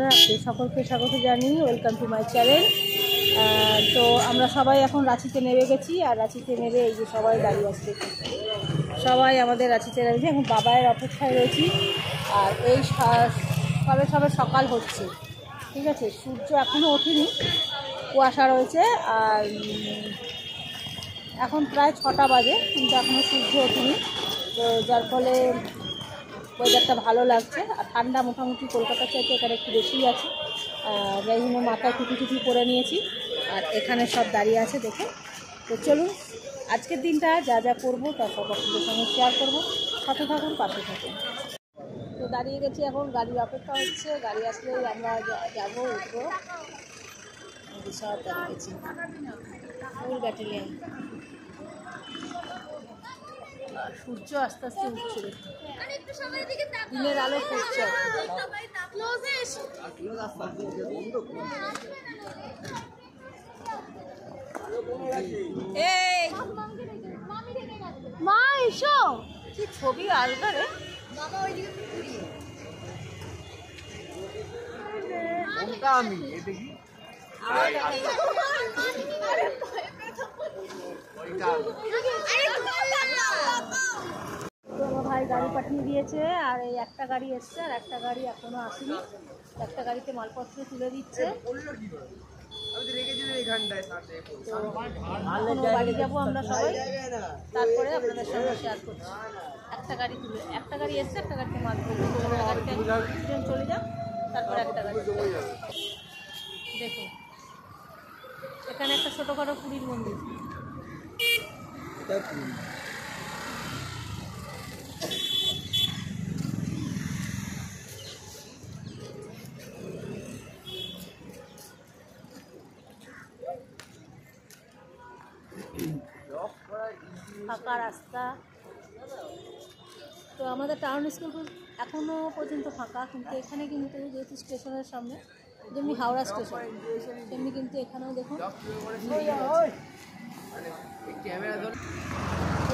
বন্ধুরা, সকলকে স্বাগত জানিয়ে ওয়েলকাম টু মাই চ্যানেল। তো আমরা সবাই এখন রাঁচিতে নেমে গেছি, আর রাঁচিতে নেমে এই যে সবাই দাঁড়িয়ে আসছে, সবাই আমাদের রাঁচিতে নেমেছে। এখন বাবায়ের অপেক্ষায় রয়েছি। আর এই সবে সবে সকাল হচ্ছে, ঠিক আছে, সূর্য এখনও ওঠেনি, কুয়াশা রয়েছে। আর এখন প্রায় 6টা বাজে, কিন্তু এখনও সূর্য ওঠেনি, তো যার ফলে ওয়েদারটা ভালো লাগছে। আর ঠান্ডা মোটামুটি কলকাতার চাইতে এখানে একটু বেশিই আছে। যাই জন্য মাথায় টুপি পরে নিয়েছি, আর এখানে সব দাঁড়িয়ে আছে দেখে। তো চলুন, আজকের দিনটা যা যা করবো তা সব আপনাদের সঙ্গে শেয়ার করবো। সাথে থাকুন, পাশে থাকুন। তো দাঁড়িয়ে গেছি, এখন গাড়ির অপেক্ষা হচ্ছে। গাড়ি আসলেই আমরা যাবো, উঠবো। সব দাঁড়িয়ে গেছি, ফুল ব্যাটালিয়ান। আর সূর্য আস্তে আস্তে উঠছে, দিনের আলো ফুটছে। এই মা এসো, কি ছবি আসবে রে। তো আমার ভাই গাড়ি পাঠিয়ে দিয়েছে, আর এই একটা গাড়ি এসছে, আর একটা গাড়ি এখনো আসেনি। একটা গাড়িতে মালপত্র তুলে দিচ্ছে। এখনো বাড়ি যাবো আমরা সবাই, তারপরে আপনাদের সঙ্গে শেয়ার করছি। একটা গাড়ি এসছে, একটা গাড়িতে মালপত্র গাড়িতে চলে যাও, তারপরে একটা গাড়ি। দেখুন, এখানে একটা ছোটোখাটো পুরীর মন্দির। ফাঁকা রাস্তা। তো আমাদের টাউন স্কুল এখনও পর্যন্ত ফাঁকা, কিন্তু এখানে কিন্তু যেহেতু স্টেশনের সামনে, যেমনি হাওড়া স্টেশন, তেমনি কিন্তু এখানেও দেখুন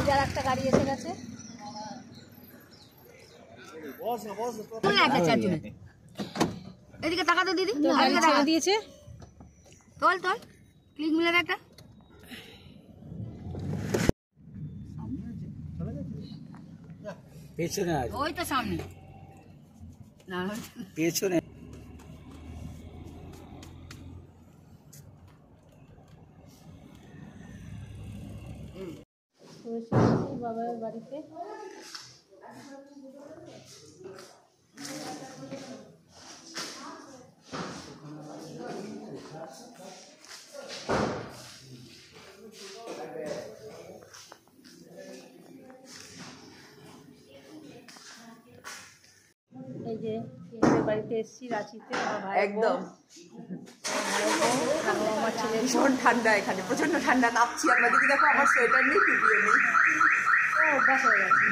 যার একটা গাড়ি এসে গেছে। এদিকে তাকাতো দিদি, দিয়েছে তোল ক্লিক মিলার একটা। পেছনে আছে, ওই তো সামনে না পেছনে। বাবার বাড়িতে এই যে বাড়িতে এসেছি রাঁচিতে। একদম আমার ছেলে ভীষণ ঠান্ডা, এখানে প্রচন্ড ঠান্ডা, কাঁপছি আমরা। দিদি দেখো, আমার সোয়েটার নেই, টুপিও নেই। অভ্যাস হয়ে গেছে।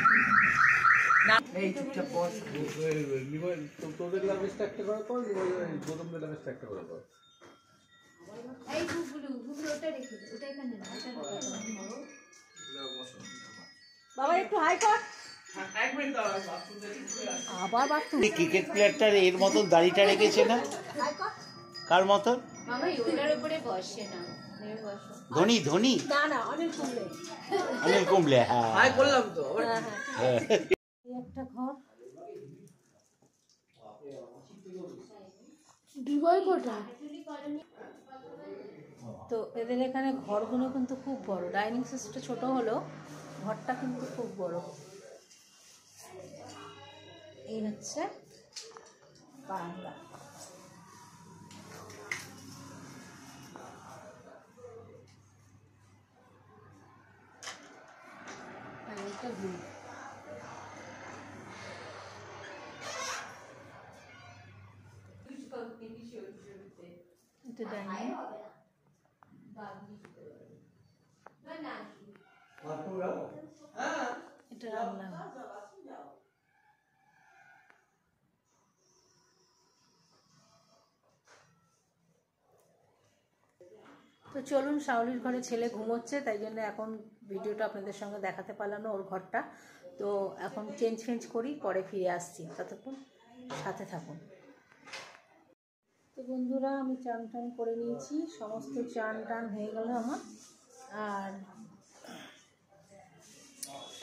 এই চুপচাপ বস। তোদের লাভেসটা একটা করে কর, গৌতমদের লাভেসটা একটা করে কর। এই গুগলু ওটা রেখে দে, ওটা এখানে না, বাবা একটু হাই কর। আবার বাথরুম। ক্রিকেট প্লেয়ারটার এর মতন দাড়িটা রেখেছে না, কার মতন? মামা ওটার উপরে বসে না, ধোনি না অনিল কুম্বলে। হ্যাঁ, হাই বললাম তো। একটা ঘর, তো এদের এখানে ঘরগুলো কিন্তু খুব বড়। ডাইনিং স্পেসটা ছোট হলেও ঘরটা কিন্তু খুব বড়। এই হচ্ছে বারান্দা। আর এটা ভিউ। এটা ডাইনিং, এটা রান্না। তো চলুন, শাওলির ঘরে ছেলে ঘুমোচ্ছে, তাই জন্য এখন ভিডিওটা আপনাদের সঙ্গে দেখাতে পারলাম না ওর ঘরটা। তো এখন চেঞ্জ করি, পরে ফিরে আসছি, ততক্ষণ সাথে থাকুন। তো বন্ধুরা আমি চান টান করে নিয়েছি, সমস্ত চান টান হয়ে গেল আমার। আর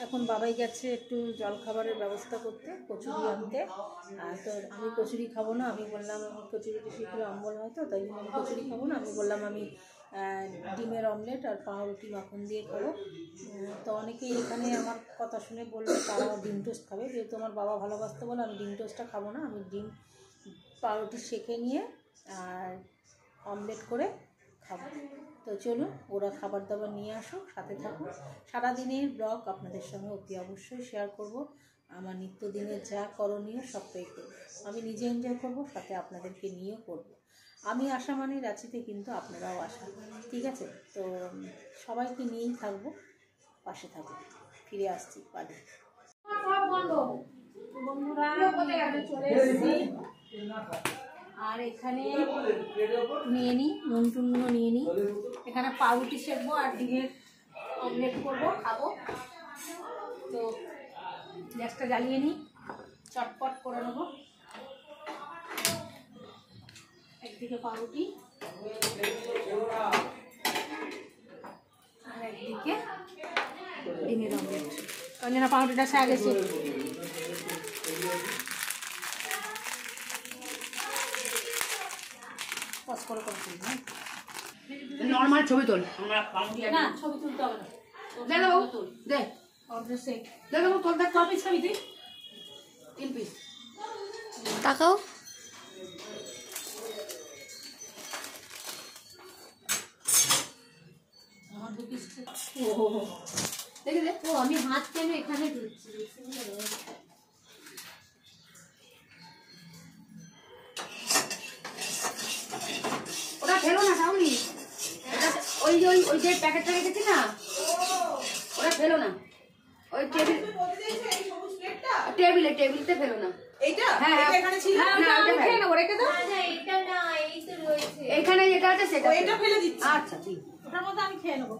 এখন বাবাই গেছে একটু জলখাবারের ব্যবস্থা করতে, কচুরি আনতে। তো আমি কচুরি খাবো না, আমি বললাম আমার কচুরি বেশি করে অম্বল হয়, তো তাই জন্য আমি কচুরি খাবো না। আমি বললাম আমি ডিমের অমলেট আর পাউরুটি মাখন দিয়ে খাবো। তো অনেকেই এখানে আমার কথা শুনে বললো তারাও ডিম টোস্ট খাবে, যেহেতু আমার বাবা ভালোবাসতে বলে আমি ডিম টোস্টটা খাবো না, আমি ডিম পাউরুটি সেঁকে নিয়ে আর অমলেট করে খাবো। তো চলুন ওরা খাবার দাবার নিয়ে আসুক, সাথে থাকুন। সারাদিনের ব্লগ আপনাদের সঙ্গে অতি অবশ্যই শেয়ার করব। আমার নিত্যদিনের যা করণীয় সবটাই করব, আমি নিজে এনজয় করব, সাথে আপনাদেরকে নিয়েও করব। আমি আসা মানে রাঁচিতে কিন্তু আপনারাও আসা, ঠিক আছে? তো সবাইকে নিয়েই থাকবো, পাশে থাকবো। ফিরে আসছি বাড়ি। বন্ধুরা এখানে চলে এসেছি, আর এখানে নিয়ে নিই নুন টুনগুলো নিয়ে নিই। এখানে পাউরুটি সেঁকবো আর ডিমের অমলেট করবো, খাবো। তো গ্যাসটা জ্বালিয়ে নিই, চটপট করে নেবো। একদিকে পাউরুটি আর একদিকে ডিমের অমলেট। অঞ্জনা পাউরুটিটা সেঁকে গেছে। নর্মাল ছবি তোল, না ছবি তুলতে হবে না, তাকাও। আমি হাত কেন এখানে ঢুকছি? ওটা ফেলো না সাউনি, ওই যে ওই যে প্যাকেটটা রেখেছি না, ওটা ফেলো না। ওই টেবিলতে ফেলো না। এইটা হ্যাঁ হ্যাঁ এখানে ছিল না, ওটা খেয়ে নাও, রেখে দাও। এটা না, এই তো রয়েছে। এখানে যেটা আছে সেটা এটা ফেলে দিচ্ছি। আচ্ছা ঠিক, ওটার মধ্যে আমি খেয়ে নেবো।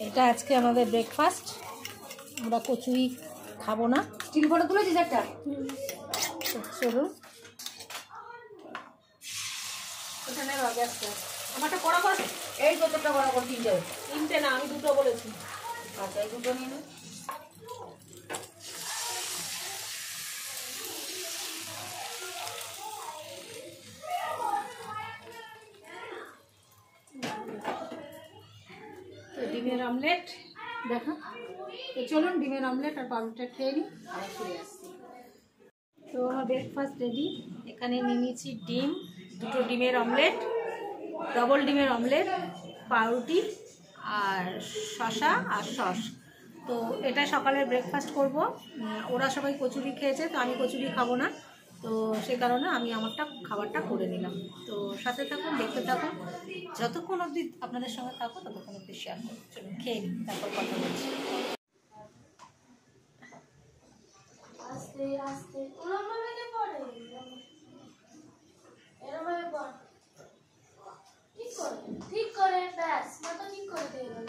এটা আজকে আমাদের ব্রেকফাস্ট, আমরা কচুরি খাবো না। স্টিল ফটো তুলেছিস একটা? চলুন ওখানে গ্যাসটা আমারটা কড়া করে, এই কতটা বড় করে তিনটে না আমি দুটো বলেছি। আচ্ছা এই দুটো নিয়ে নে। তো ডিমের অমলেট দেখো, তো চলুন ডিমের অমলেট আর পাউরুটিটা খেয়ে নিই, আবার ফিরে আসছি। তো আমার ব্রেকফাস্ট রেডি। এখানে নিয়ে নিয়েছি ডিম, দুটো ডিমের অমলেট, ডবল ডিমের অমলেট, পাউরুটি আর শসা আর সস। তো এটা সকালের ব্রেকফাস্ট করব। ওরা সবাই কচুরি খেয়েছে, তো আমি কচুরি খাবো না, তো সে কারণে আমি আমারটা খাবারটা করে নিলাম। তো সাথে থাকুন, দেখতে থাকুন, যতক্ষণ অবধি আপনাদের সঙ্গে থাকো ততক্ষণ অবধি শেয়ার করুন। চলুন খেয়ে নিই, তারপর কথা বলছি। আস্তে আস্তে ওরম ভাবে কে পড়ে, এরম ভাবে পড়, ঠিক করে ব্যাস মাথা ঠিক করে দিয়ে গেল।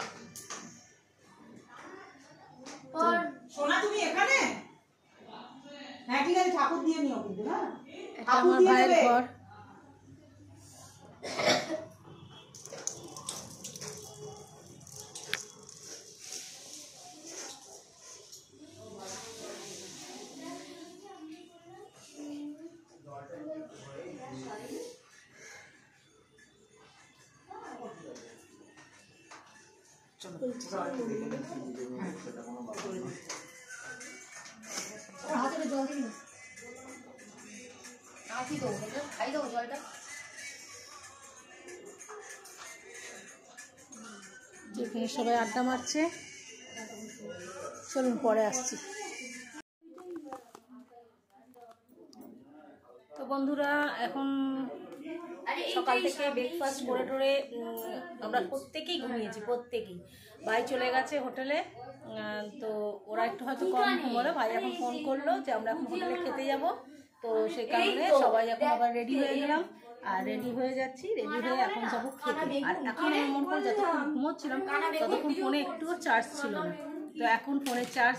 পড় সোনা তুমি এখানে? হ্যাঁ ঠিক আছে, ঠাকুর দিয়ে নিও কিন্তু। হ্যাঁ এটা আমার ভাইয়ের ঘর। হাতে জল দিন, আছি তো, খাই দাও জলটা। যেখানে সবাই আড্ডা মারছে, চলুন পরে আসছি। তো বন্ধুরা এখন সকাল থেকে ব্রেকফাস্ট করে টোরে আমরা প্রত্যেকেই ঘুমিয়েছি, প্রত্যেকেই। ভাই চলে গেছে হোটেলে, তো ওরা একটু হয়তো কম ঘুমালো। ভাই এখন ফোন করলো যে আমরা এখন হোটেলে খেতে যাব, তো সেই কারণে সবাই এখন আবার রেডি হয়ে গেলাম, আর রেডি হয়ে যাচ্ছি, রেডি হয়ে এখন যাবো খেতে। আর এখন এমন করে যতক্ষণ ঘুমোচ্ছিলাম ততক্ষণ ফোনে একটুও চার্জ ছিল না, তো এখন ফোনে চার্জ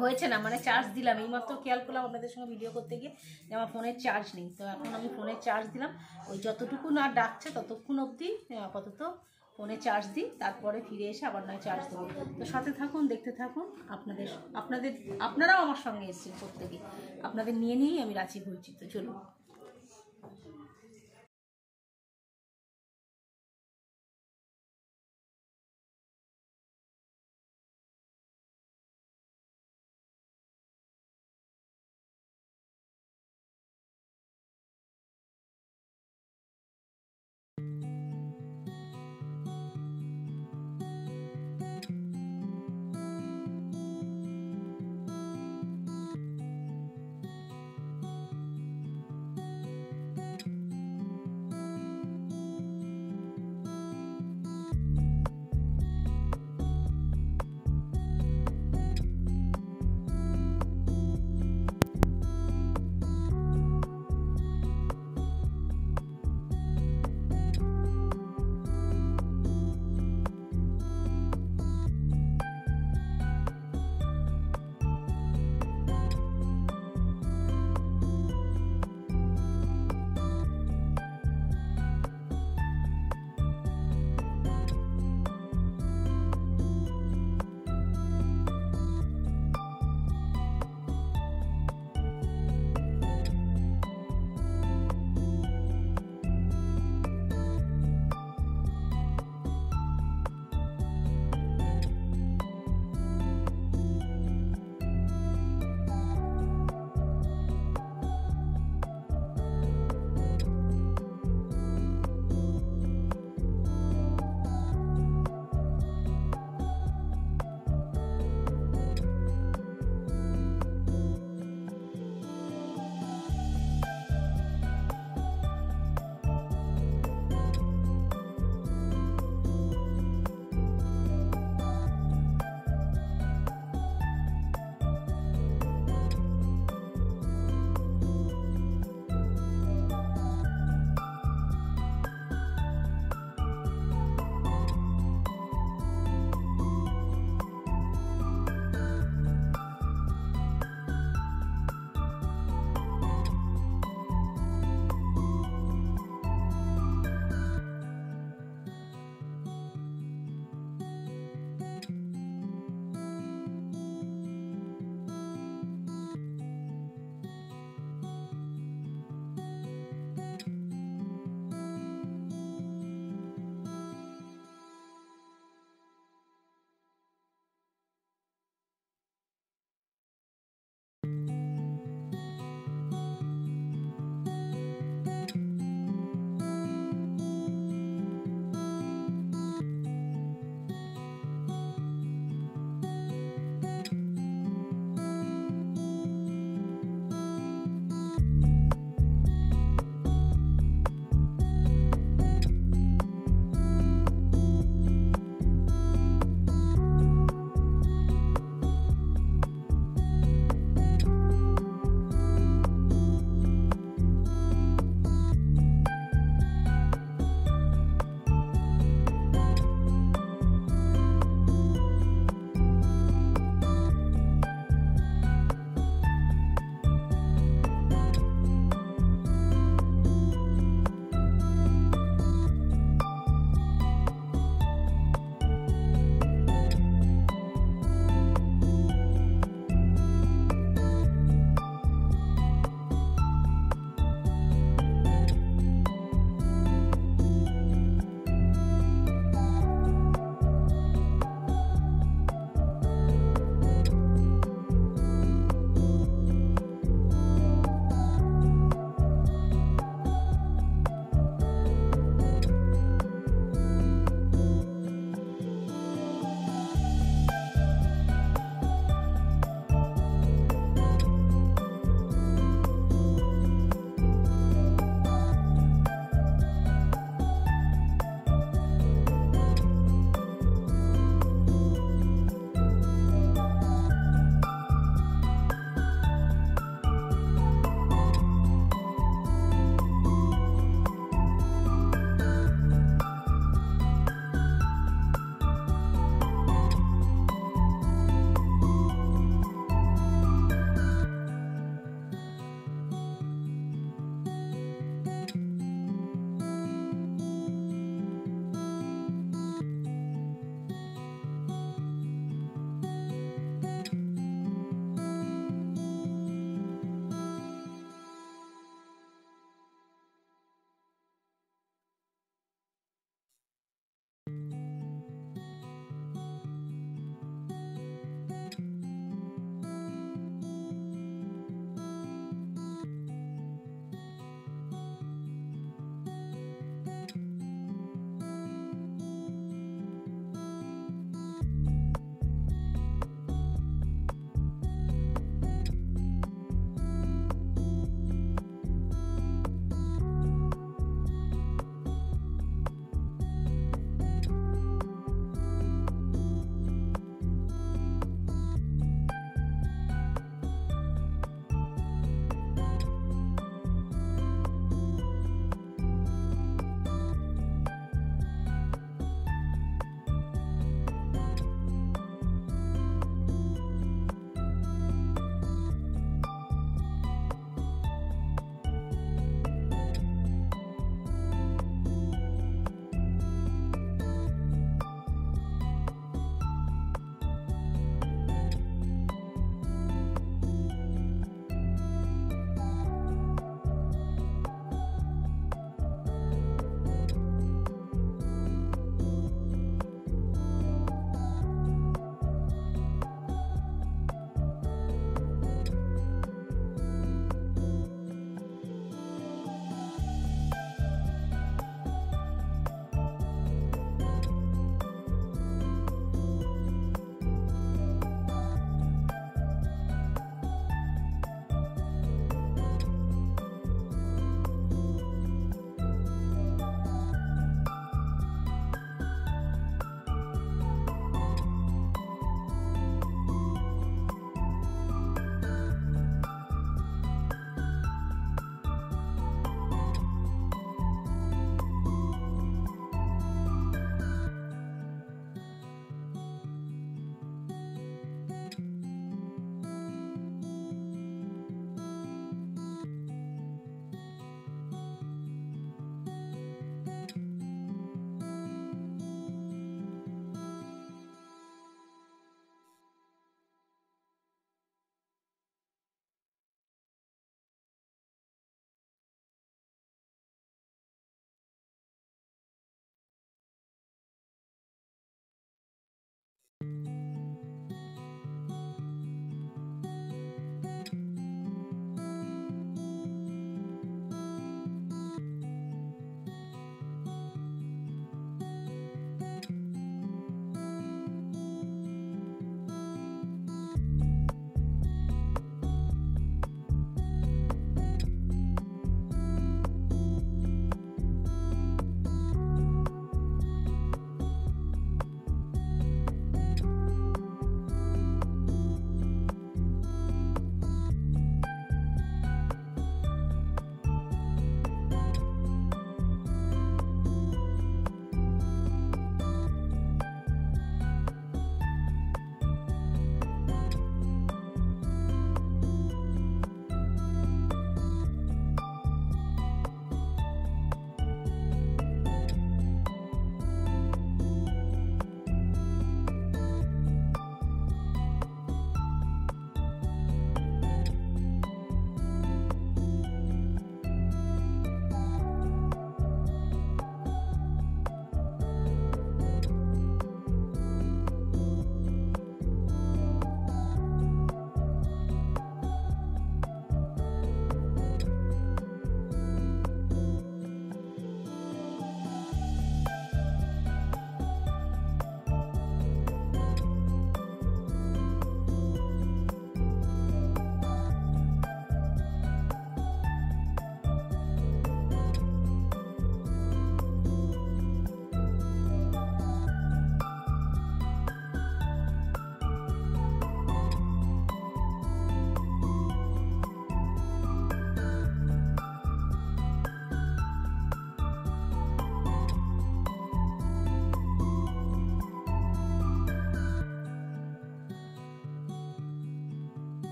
হয়েছে না, মানে চার্জ দিলাম। এইমাত্র খেয়াল করলাম আপনাদের সঙ্গে ভিডিও করতে গিয়ে যে আমার ফোনের চার্জ নেই, তো এখন আমি ফোনের চার্জ দিলাম। ওই যতটুকু না ডাকছে ততক্ষণ অবধি আপাতত ফোনে চার্জ দিই, তারপরে ফিরে এসে আবার নয় চার্জ দেবো। তো সাথে থাকুন, দেখতে থাকুন। আপনারাও আমার সঙ্গে এসেছেন প্রত্যেকে, আপনাদের নিয়েই আমি রাঁচি ঘুরছি। তো চলুন।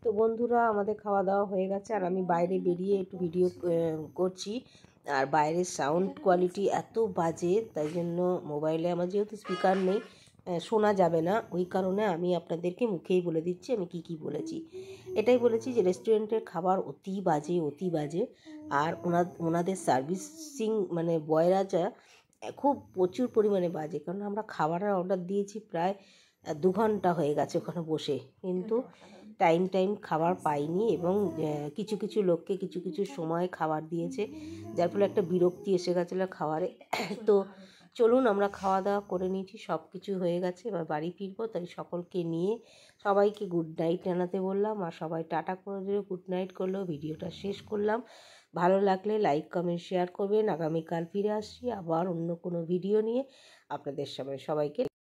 তো বন্ধুরা, আমাদের খাওয়া দাওয়া হয়ে গেছে আর আমি বাইরে বেরিয়ে একটু ভিডিও করছি। আর বাইরের সাউন্ড কোয়ালিটি এত বাজে, তাই জন্য মোবাইলে আমার যেহেতু স্পিকার নেই শোনা যাবে না, ওই কারণে আমি আপনাদেরকে মুখেই বলে দিচ্ছি আমি কি বলেছি। এটাই বলেছি যে রেস্টুরেন্টের খাবার অতি বাজে। আর ওনাদের সার্ভিসিং মানে বয়রা যা খুব প্রচুর পরিমাণে বাজে, কারণ আমরা খাবারের অর্ডার দিয়েছি প্রায় 2 ঘন্টা হয়ে গেছে ওখানে বসে, কিন্তু টাইম খাবার পাইনি এবং কিছু লোককে কিছু সময় খাবার দিয়েছে, যার ফলে একটা বিরক্তি এসে গেছিলো খাবারে। তো চলুন, আমরা খাওয়া দাওয়া করে নিয়েছি, সব কিছু হয়ে গেছে, এবার বাড়ি ফিরবো। তাই সকলকে নিয়ে সবাইকে গুড নাইট জানাতে বললাম, আর সবাই টাটা করে দিল, গুড নাইট করলো। ভিডিওটা শেষ করলাম। ভালো লাগলে লাইক কমেন্ট শেয়ার করবেন। আগামীকাল ফিরে আসছি আবার অন্য কোনো ভিডিও নিয়ে আপনাদের সবাইকে